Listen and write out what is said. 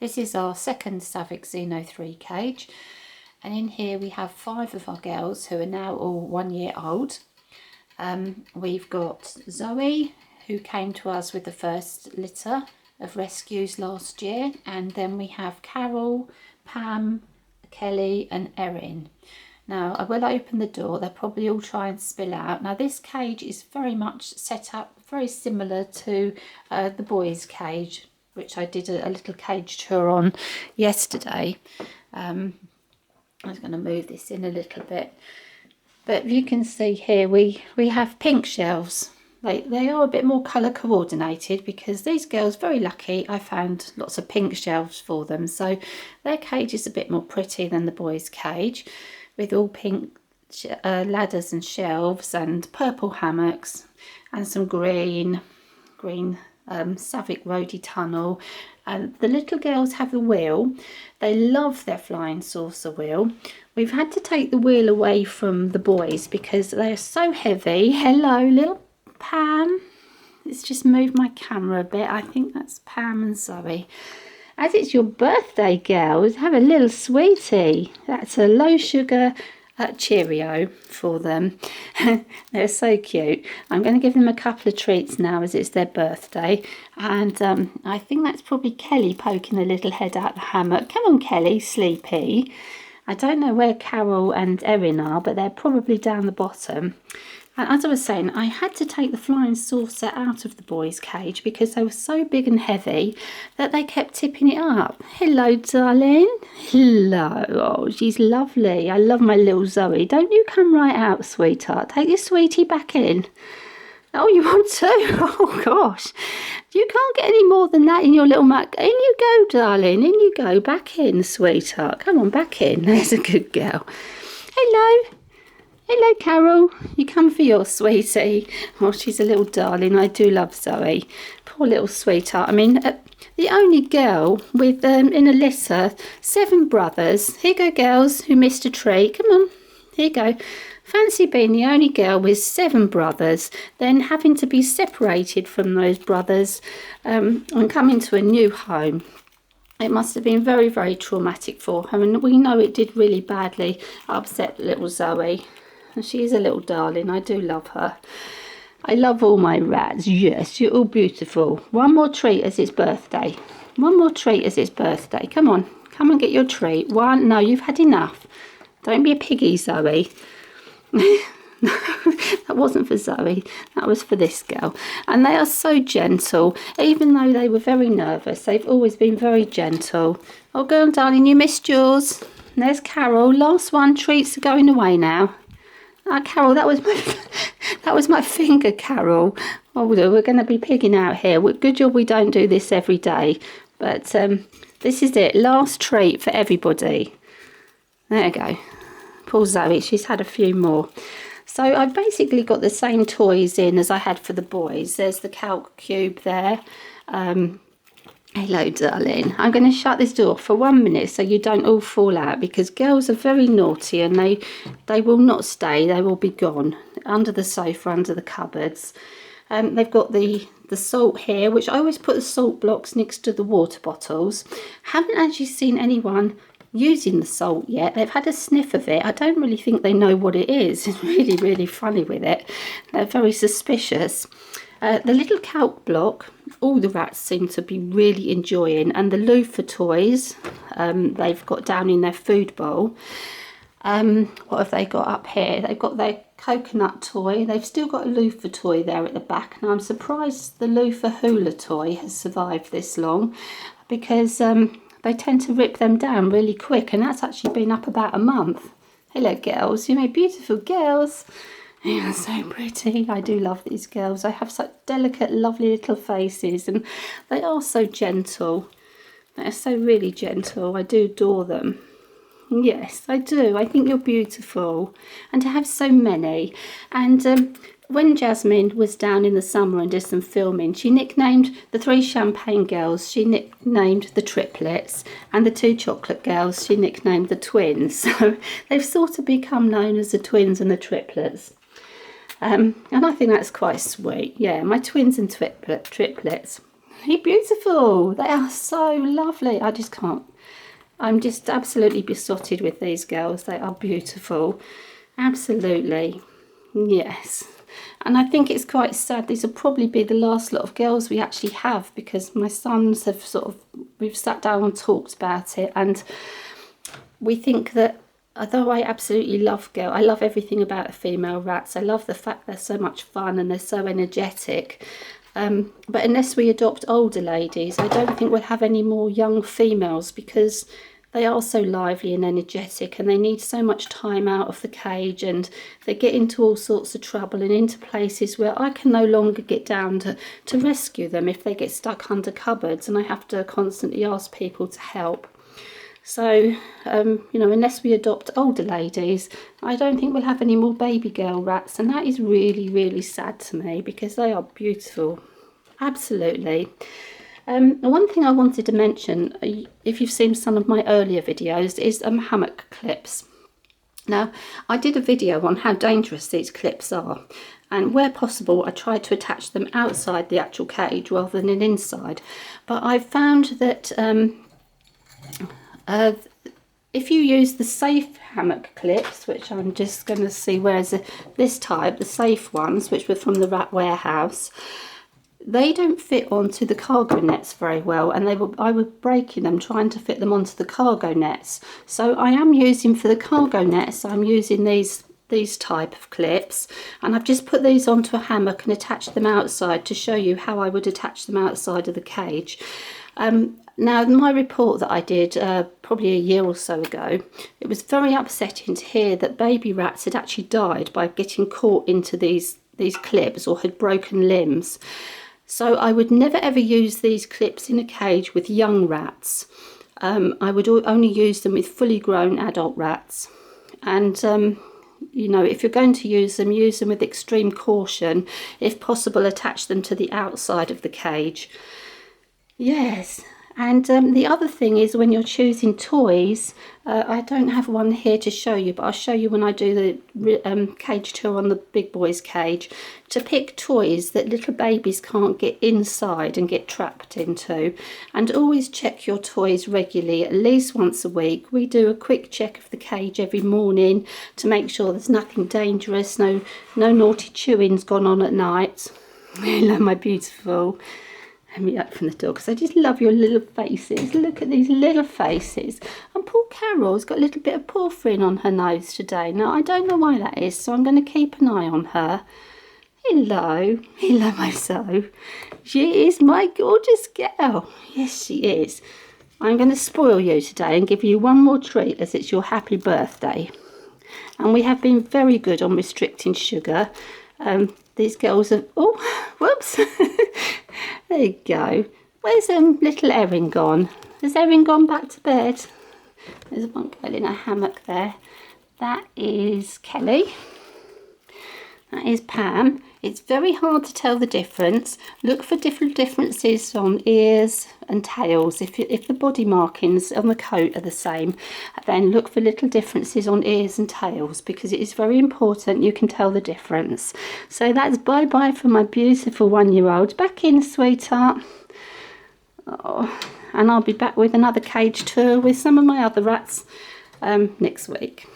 This is our second Savick Xeno 3 cage, and in here we have 5 of our girls who are now all 1 year old. We've got Zoe, who came to us with the first litter of rescues last year, and then we have Carol, Pam, Kelly and Erin. Now I will open the door, they'll probably all try and spill out. Now this cage is very much set up very similar to the boys' cage, which I did a little cage tour on yesterday. I was going to move this in a little bit, but you can see here we have pink shelves. They are a bit more colour coordinated because these girls, very lucky, I found lots of pink shelves for them, so their cage is a bit more pretty than the boys' cage, with all pink ladders and shelves and purple hammocks and some green Savick Roadie tunnel. The little girls have the wheel. They love their flying saucer wheel. We've had to take the wheel away from the boys because they are so heavy. Hello little Pam. Let's just move my camera a bit. I think that's Pam and Zoe. As it's your birthday, girls, have a little sweetie. That's a low sugar Cheerio for them. They're so cute. I'm going to give them a couple of treats now as it's their birthday, and I think that's probably Kelly poking a little head out the hammock. Come on Kelly, sleepy. I don't know where Carol and Erin are, but they're probably down the bottom. And as I was saying, I had to take the flying saucer out of the boys' cage because they were so big and heavy that they kept tipping it up. Hello, darling. Hello. Oh, she's lovely. I love my little Zoe. Don't you come right out, sweetheart. Take your sweetie back in. Oh, you want to? Oh, gosh. You can't get any more than that in your little mug. In you go, darling. In you go. Back in, sweetheart. Come on, back in. There's a good girl. Hello. Hello, Carol. You come for your sweetie. Oh, she's a little darling. I do love Zoe. Poor little sweetheart. I mean, the only girl with, in a litter, 7 brothers. Here you go, girls, who missed a treat. Come on. Here you go. Fancy being the only girl with 7 brothers, then having to be separated from those brothers and coming to a new home. It must have been very, very traumatic for her. And we know it did really badly upset little Zoe. She is a little darling. I do love her. I love all my rats. Yes, you're all beautiful. One more treat as it's birthday. One more treat as it's birthday. Come on. Come and get your treat. One. No, you've had enough. Don't be a piggy, Zoe. That wasn't for Zoe. That was for this girl. And they are so gentle. Even though they were very nervous, they've always been very gentle. Oh, go on, darling. You missed yours. And there's Carol. Last one. Treats are going away now. Carol, that was my finger, Carol. Oh, we're going to be pigging out here. Good job we don't do this every day. But this is it. Last treat for everybody. There you go. Poor Zoe. She's had a few more. So I've basically got the same toys in as I had for the boys. There's the calc cube there. Hello, darling. I'm going to shut this door for 1 minute so you don't all fall out, because girls are very naughty and they will not stay. They will be gone under the sofa, under the cupboards. They've got the salt here, which I always put the salt blocks next to the water bottles. Haven't actually seen anyone using the salt yet. They've had a sniff of it. I don't really think they know what it is. It's really, really funny with it. They're very suspicious. The little calc block, all the rats seem to be really enjoying, and the loofah toys they've got down in their food bowl. What have they got up here? They've got their coconut toy. They've still got a loofah toy there at the back, and I'm surprised the loofah hula toy has survived this long, because they tend to rip them down really quick, and that's actually been up about a month. Hello, girls. You know, beautiful girls. They are so pretty. I do love these girls. They have such delicate, lovely little faces, and they are so gentle. They're so really gentle. I do adore them. Yes, I do. I think you're beautiful. And to have so many. And when Jasmine was down in the summer and did some filming, she nicknamed the 3 champagne girls, she nicknamed the triplets, and the 2 chocolate girls, she nicknamed the twins. So they've sort of become known as the twins and the triplets. And I think that's quite sweet. Yeah, my twins and triplets. They're beautiful. They are so lovely. I just can't. I'm just absolutely besotted with these girls. They are beautiful. Absolutely. Yes. And I think it's quite sad. These will probably be the last lot of girls we actually have, because my sons have we've sat down and talked about it, and we think that although I absolutely love I love everything about the female rats. I love the fact they're so much fun and they're so energetic. But unless we adopt older ladies, I don't think we'll have any more young females, because they are so lively and energetic, and they need so much time out of the cage, and they get into all sorts of trouble and into places where I can no longer get down to rescue them if they get stuck under cupboards, and I have to constantly ask people to help. So, you know, unless we adopt older ladies, I don't think we'll have any more baby girl rats, and that is really, really sad to me, because they are beautiful. Absolutely. One thing I wanted to mention, if you've seen some of my earlier videos, is hammock clips. Now, I did a video on how dangerous these clips are, and where possible I tried to attach them outside the actual cage rather than inside. But I found that if you use the safe hammock clips, which I'm just going to see, where's this type, the safe ones, which were from the Rat Warehouse, they don't fit onto the cargo nets very well, and I was breaking them trying to fit them onto the cargo nets. So I am using, for the cargo nets, I'm using these type of clips, and I've just put these onto a hammock and attached them outside to show you how I would attach them outside of the cage. Now, my report that I did probably a year or so ago, it was very upsetting to hear that baby rats had actually died by getting caught into these clips or had broken limbs. So I would never ever use these clips in a cage with young rats. I would only use them with fully grown adult rats. And you know, if you're going to use them with extreme caution. If possible, attach them to the outside of the cage. Yes. And the other thing is, when you're choosing toys, I don't have one here to show you, but I'll show you when I do the cage tour on the big boys cage, to pick toys that little babies can't get inside and get trapped into. And always check your toys regularly, at least once a week. We do a quick check of the cage every morning to make sure there's nothing dangerous, no naughty chewing's gone on at night. Hello, my beautiful. Let me up from the door, because I just love your little faces. Look at these little faces. And poor Carol's got a little bit of porphyrin on her nose today. Now, I don't know why that is, so I'm going to keep an eye on her. Hello. Hello, my soul. She is my gorgeous girl. Yes, she is. I'm going to spoil you today and give you one more treat, as it's your happy birthday. And we have been very good on restricting sugar. These girls have... Oh, whoops. There you go. Where's little Erin gone? Has Erin gone back to bed? There's one girl in a hammock there. That is Kelly. That is Pam. It's very hard to tell the difference. Look for different differences on ears and tails. If the body markings on the coat are the same, then look for little differences on ears and tails, because it is very important you can tell the difference. So that's bye-bye for my beautiful 1-year-old. Back in, sweetheart. Oh, and I'll be back with another cage tour with some of my other rats next week.